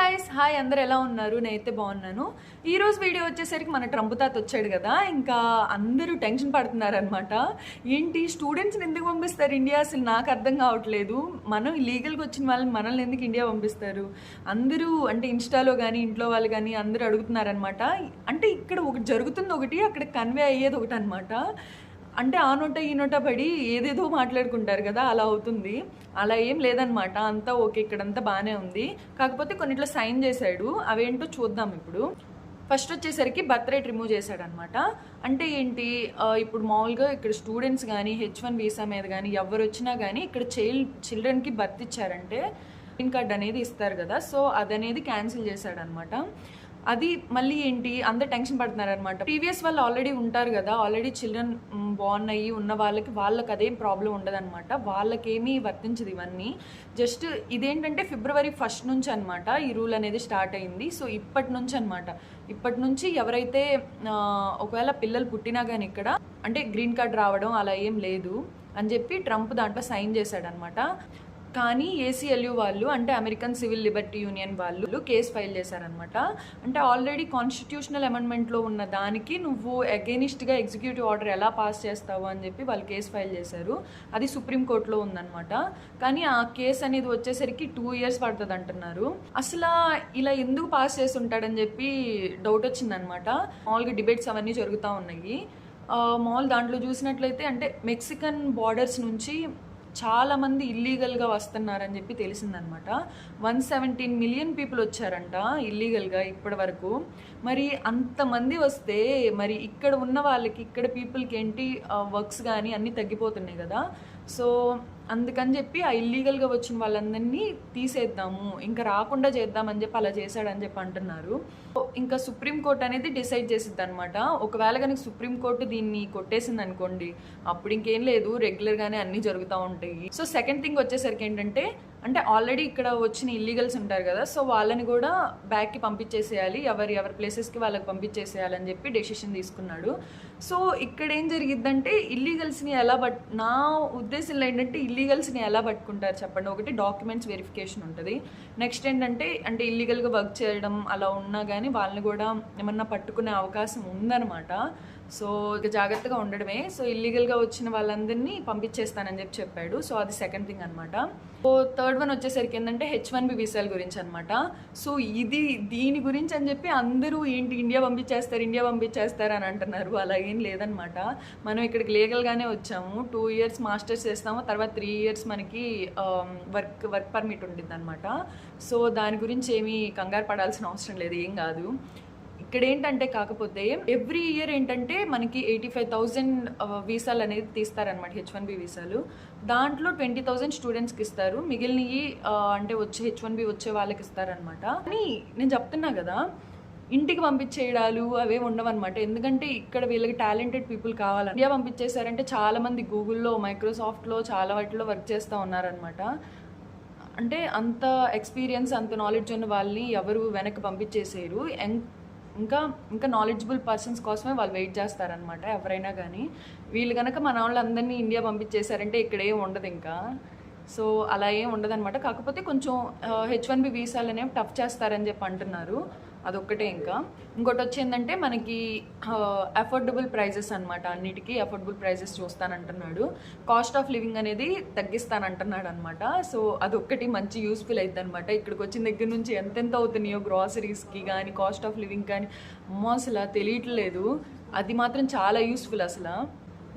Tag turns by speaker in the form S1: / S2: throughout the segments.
S1: Guys hi అందరు ఎలా ఉన్నారు? నేనైతే బాగున్నాను. ఈరోజు వీడియో వచ్చేసరికి మన ట్రంప్ తాత వచ్చాడు కదా, ఇంకా అందరూ టెన్షన్ పడుతున్నారనమాట. ఏంటి స్టూడెంట్స్ని ఎందుకు పంపిస్తారు ఇండియా? అసలు నాకు అర్థం కావట్లేదు. మనం ఇల్లీగల్గా వచ్చిన వాళ్ళని మనల్ని ఎందుకు ఇండియా పంపిస్తారు? అందరూ అంటే ఇన్స్టాలో కానీ ఇంట్లో వాళ్ళు కానీ అందరూ అడుగుతున్నారనమాట. అంటే ఇక్కడ ఒకటి జరుగుతుంది ఒకటి, అక్కడ కన్వే అయ్యేది ఒకటి అనమాట. అంటే ఆ నోట ఈ నోట పడి ఏదేదో మాట్లాడుకుంటారు కదా, అలా అవుతుంది. అలా ఏం లేదనమాట, అంతా ఓకే, ఇక్కడంతా బాగానే ఉంది. కాకపోతే కొన్నిట్లో సైన్ చేశాడు, అవేంటో చూద్దాం ఇప్పుడు. ఫస్ట్ వచ్చేసరికి బర్త్ రేట్ రిమూవ్ చేశాడనమాట. అంటే ఏంటి, ఇప్పుడు మామూలుగా ఇక్కడ స్టూడెంట్స్ కానీ H1 వీసా మీద కానీ ఎవరు వచ్చినా కానీ ఇక్కడ చిల్డ్రన్కి బర్త్ ఇచ్చారంటే గ్రీన్ కార్డ్ అనేది ఇస్తారు కదా, సో అదనేది క్యాన్సిల్ చేశాడనమాట. అది మళ్ళీ ఏంటి అందరు టెన్షన్ పడుతున్నారనమాట. ప్రీవియస్ వాళ్ళు ఆల్రెడీ ఉంటారు కదా, ఆల్రెడీ చిల్డ్రన్ బార్న్ అయ్యి ఉన్న వాళ్ళకి అదేం ప్రాబ్లం ఉండదన్నమాట. వాళ్ళకేమీ వర్తించదు ఇవన్నీ. జస్ట్ ఇదేంటంటే February 1 నుంచి అనమాట ఈ రూల్ అనేది స్టార్ట్ అయింది. సో ఇప్పటి నుంచి ఎవరైతే ఒకవేళ పిల్లలు పుట్టినా కానీ ఇక్కడ అంటే గ్రీన్ కార్డ్ రావడం అలా ఏం లేదు అని చెప్పి ట్రంప్ దాంట్లో సైన్ చేశాడనమాట. కానీ ACLU వాళ్ళు అంటే అమెరికన్ సివిల్ లిబర్టీ యూనియన్ వాళ్ళు కేసు ఫైల్ చేశారనమాట. అంటే ఆల్రెడీ కాన్స్టిట్యూషనల్ అమెండ్మెంట్లో ఉన్న దానికి నువ్వు అగెనిస్ట్గా ఎగ్జిక్యూటివ్ ఆర్డర్ ఎలా పాస్ చేస్తావు అని చెప్పి వాళ్ళు కేసు ఫైల్ చేశారు. అది సుప్రీంకోర్టులో ఉందన్నమాట. కానీ ఆ కేసు అనేది వచ్చేసరికి 2 years పడుతుంది అంటున్నారు. అసలు ఇలా ఎందుకు పాస్ చేసి ఉంటాడని చెప్పి డౌట్ వచ్చిందనమాట. మామూలుగా డిబేట్స్ అవన్నీ జరుగుతూ ఉన్నాయి. మామూలు దాంట్లో చూసినట్లయితే అంటే మెక్సికన్ బార్డర్స్ నుంచి చాలామంది ఇల్లీగల్గా వస్తున్నారని చెప్పి తెలిసిందనమాట. 117 million పీపుల్ వచ్చారంట ఇల్లీగల్గా ఇప్పటి వరకు. మరి అంతమంది వస్తే మరి ఇక్కడ ఉన్న వాళ్ళకి ఇక్కడ పీపుల్కి ఏంటి వర్క్స్ కానీ అన్నీ తగ్గిపోతున్నాయి కదా. సో అందుకని చెప్పి ఆ ఇల్లీగల్గా వచ్చిన వాళ్ళందరినీ తీసేద్దాము, ఇంకా రాకుండా చేద్దామని చెప్పి అలా చేశాడని చెప్పి అంటున్నారు. ఇంకా సుప్రీంకోర్టు అనేది డిసైడ్ చేసిద్ది అనమాట. ఒకవేళ కనుక సుప్రీంకోర్టు దీన్ని కొట్టేసింది అనుకోండి, అప్పుడు ఇంకేం లేదు, రెగ్యులర్గానే అన్నీ జరుగుతూ ఉంటాయి. సో సెకండ్ థింగ్ వచ్చేసరికి ఏంటంటే అంటే ఆల్రెడీ ఇక్కడ వచ్చిన ఇల్లీగల్స్ ఉంటారు కదా, సో వాళ్ళని కూడా బ్యాక్కి పంపించేసేయాలి, ఎవరి ప్లేసెస్కి వాళ్ళకి పంపించేసేయాలని చెప్పి డెసిషన్ తీసుకున్నాడు. సో ఇక్కడ ఏం జరిగిద్దంటే ఇల్లీగల్స్ని నా ఉద్దేశంలో ఏంటంటే ఇల్లీగల్స్ని ఎలా పట్టుకుంటారు చెప్పండి. ఒకటి డాక్యుమెంట్స్ వెరిఫికేషన్ ఉంటుంది. నెక్స్ట్ ఏంటంటే అంటే ఇల్లీగల్గా వర్క్ చేయడం అలా ఉన్నా కానీ వాళ్ళని కూడా ఏమన్నా పట్టుకునే అవకాశం ఉందన్నమాట. సో ఇక జాగ్రత్తగా ఉండడమే. సో ఇల్లీగల్గా వచ్చిన వాళ్ళందరినీ పంపించేస్తానని చెప్పాడు. సో అది సెకండ్ థింగ్ అనమాట. సో థర్డ్ వన్ వచ్చేసరికి ఏంటంటే H1B వీసాల గురించి అనమాట. సో దీని గురించి అని చెప్పి అందరూ ఏంటి ఇండియా పంపించేస్తారు అని అంటున్నారు. అలా ఏం లేదనమాట. మనం ఇక్కడికి లీగల్గానే వచ్చాము. 2 years మాస్టర్స్ చేస్తాము, తర్వాత 3 years మనకి వర్క్ పర్మిట్ ఉండిద్ది అనమాట. సో దాని గురించి ఏమీ కంగారు పడాల్సిన అవసరం లేదు, ఏం కాదు. ఇక్కడ ఏంటంటే కాకపోతే ఎవ్రీ ఇయర్ ఏంటంటే మనకి 85,000 వీసాలు అనేది తీస్తారనమాట, H1B వీసాలు. దాంట్లో 20,000 స్టూడెంట్స్కి ఇస్తారు, మిగిలినవి అంటే H1B వచ్చే వాళ్ళకి ఇస్తారనమాట. కానీ నేను చెప్తున్నా కదా, ఇంటికి పంపించేయడాలు అవే ఉండవన్నమాట. ఎందుకంటే ఇక్కడ వీళ్ళకి టాలెంటెడ్ పీపుల్ కావాలి. ఇండియా పంపించేశారంటే చాలామంది గూగుల్లో, మైక్రోసాఫ్ట్లో చాలా వాటిలో వర్క్ చేస్తూ ఉన్నారనమాట. అంటే అంత ఎక్స్పీరియన్స్, అంత నాలెడ్జ్ ఉన్న వాళ్ళని ఎవరు వెనక్కి పంపించేసేరు. ఇంకా నాలెడ్జబుల్ పర్సన్స్ కోసమే వాళ్ళు వెయిట్ చేస్తారనమాట ఎవరైనా కానీ. వీళ్ళు కనుక మన వాళ్ళందరినీ ఇండియా పంపించేశారంటే ఇక్కడ ఏం ఉండదు ఇంకా. సో అలా ఏం ఉండదన్నమాట. కాకపోతే కొంచెం H1B వీసాలు అనేవి టఫ్ చేస్తారని చెప్పి అంటున్నారు. అదొక్కటే. ఇంకోటి వచ్చేందంటే మనకి అఫోర్డబుల్ ప్రైజెస్ అనమాట. అన్నిటికీ అఫోర్డబుల్ ప్రైజెస్ చూస్తానంటున్నాడు. కాస్ట్ ఆఫ్ లివింగ్ అనేది తగ్గిస్తానంటున్నాడు అనమాట. సో అదొక్కటి మంచి యూస్ఫుల్ అవుతుంది అనమాట. ఇక్కడికి వచ్చిన దగ్గర నుంచి ఎంతెంత అవుతున్నాయో గ్రాసరీస్కి కానీ కాస్ట్ ఆఫ్ లివింగ్ కానీ అసలు తెలియట్లేదు. అది మాత్రం చాలా యూస్ఫుల్ అసలు.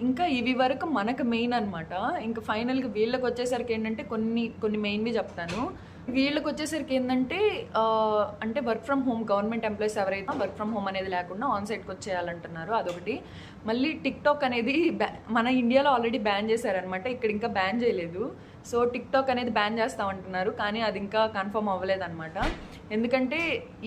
S1: ఇంకా ఇవి వరకు మనకు మెయిన్ అనమాట. ఇంకా ఫైనల్గా వీళ్ళకి వచ్చేసరికి ఏంటంటే కొన్ని మెయిన్వి చెప్తాను. వీళ్ళకి వచ్చేసరికి ఏంటంటే అంటే work from home, government employees ఎవరైతే వర్క్ ఫ్రమ్ హోమ్ అనేది లేకుండా ఆన్సైట్కి వచ్చేయాలంటున్నారు, అదొకటి. మళ్ళీ టిక్టాక్ అనేది మన ఇండియాలో ఆల్రెడీ బ్యాన్ చేశారనమాట, ఇక్కడ ఇంకా బ్యాన్ చేయలేదు. సో టిక్టాక్ అనేది బ్యాన్ చేస్తామంటున్నారు, కానీ అది ఇంకా కన్ఫర్మ్ అవ్వలేదన్నమాట. ఎందుకంటే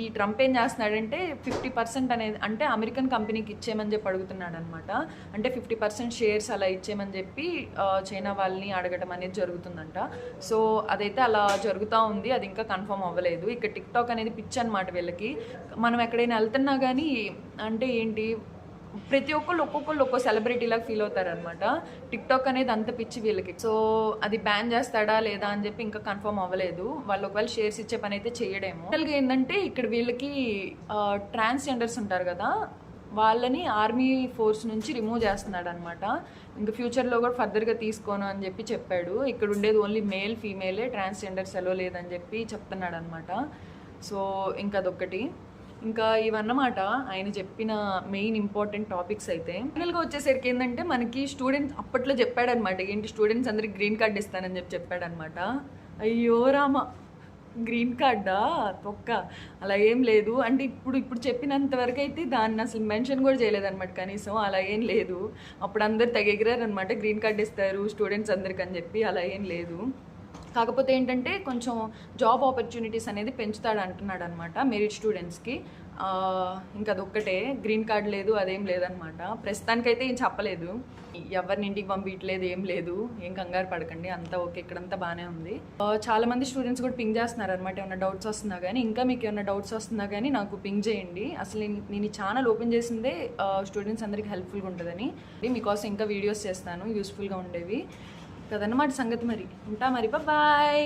S1: ఈ ట్రంప్ ఏం చేస్తున్నాడంటే 50% అనేది అంటే అమెరికన్ కంపెనీకి ఇచ్చేయమని చెప్పి అడుగుతున్నాడు అనమాట. అంటే 50% షేర్స్ అలా ఇచ్చేయమని చెప్పి చైనా వాళ్ళని అడగడం అనేది జరుగుతుందంట. సో అదైతే అలా జరుగుతూ ఉంది, అది ఇంకా కన్ఫర్మ్ అవ్వలేదు. ఇక టిక్టాక్ అనేది పిచ్చి అనమాట వీళ్ళకి. మనం ఎక్కడైనా వెళ్తున్నా కానీ అంటే ఏంటి ప్రతి ఒక్కళ్ళు ఒక్కో సెలబ్రిటీ లాగా ఫీల్ అవుతారనమాట. టిక్టాక్ అనేది అంత పిచ్చి వీళ్ళకి. సో అది బ్యాన్ చేస్తాడా లేదా అని చెప్పి ఇంకా కన్ఫర్మ్ అవ్వలేదు. వాళ్ళు ఒకవేళ షేర్స్ ఇచ్చే పని అయితే చేయడేమో. యాక్చువల్గా ఏంటంటే ఇక్కడ వీళ్ళకి ట్రాన్స్జెండర్స్ ఉంటారు కదా, వాళ్ళని ఆర్మీ ఫోర్స్ నుంచి రిమూవ్ చేస్తున్నాడు అనమాట. ఇంకా ఫ్యూచర్లో కూడా ఫర్దర్గా తీసుకోను అని చెప్పి చెప్పాడు. ఇక్కడ ఉండేది ఓన్లీ మేల్ ఫీమేలే, ట్రాన్స్జెండర్స్ ఎలా లేదని చెప్పి చెప్తున్నాడు అనమాట. సో ఇంకా అదొక్కటి. ఇంకా ఇవన్నమాట ఆయన చెప్పిన మెయిన్ ఇంపార్టెంట్ టాపిక్స్. అయితే ఫైనల్గా వచ్చేసరికి ఏంటంటే మనకి స్టూడెంట్స్ అప్పట్లో చెప్పాడనమాట, ఏంటి స్టూడెంట్స్ అందరికి గ్రీన్ కార్డ్ ఇస్తానని చెప్పి చెప్పాడనమాట. అయ్యో రామ, గ్రీన్ కార్డా తొక్క, అలా ఏం లేదు. అంటే ఇప్పుడు చెప్పినంత వరకు అయితే దాన్ని అసలు మెన్షన్ కూడా చేయలేదన్నమాట కనీసం. అలా ఏం లేదు. అప్పుడు అందరు తెగెగిరారనమాట, గ్రీన్ కార్డ్ ఇస్తారు స్టూడెంట్స్ అందరికి అని చెప్పి. అలా ఏం లేదు. కాకపోతే ఏంటంటే కొంచెం జాబ్ ఆపర్చునిటీస్ అనేది పెంచుతాడు అంటున్నాడు అనమాట మెరిట్ స్టూడెంట్స్కి. ఇంకా అదొక్కటే, గ్రీన్ కార్డ్ లేదు అదేం లేదనమాట. ప్రస్తుతానికైతే ఏం చెప్పలేదు, ఎవరిని ఇంటికి పంపించలేదు, ఏం లేదు. ఏం కంగారు పడకండి, అంతా ఓకే, ఇక్కడంతా బాగానే ఉంది. చాలా మంది స్టూడెంట్స్ కూడా పింగ్ చేస్తున్నారు అనమాట, ఏమైనా డౌట్స్ వస్తున్నా కానీ. ఇంకా మీకు ఏమైనా డౌట్స్ వస్తున్నా కానీ నాకు పింగ్ చేయండి. అసలు నేను ఈ ఛానల్ ఓపెన్ చేసిందే స్టూడెంట్స్ అందరికీ హెల్ప్ఫుల్గా ఉంటుందని. మీకోసం ఇంకా వీడియోస్ చేస్తాను యూస్ఫుల్గా ఉండేవి కదన్నమాట సంగతి. మరి ఉంటా మరి, బాయ్.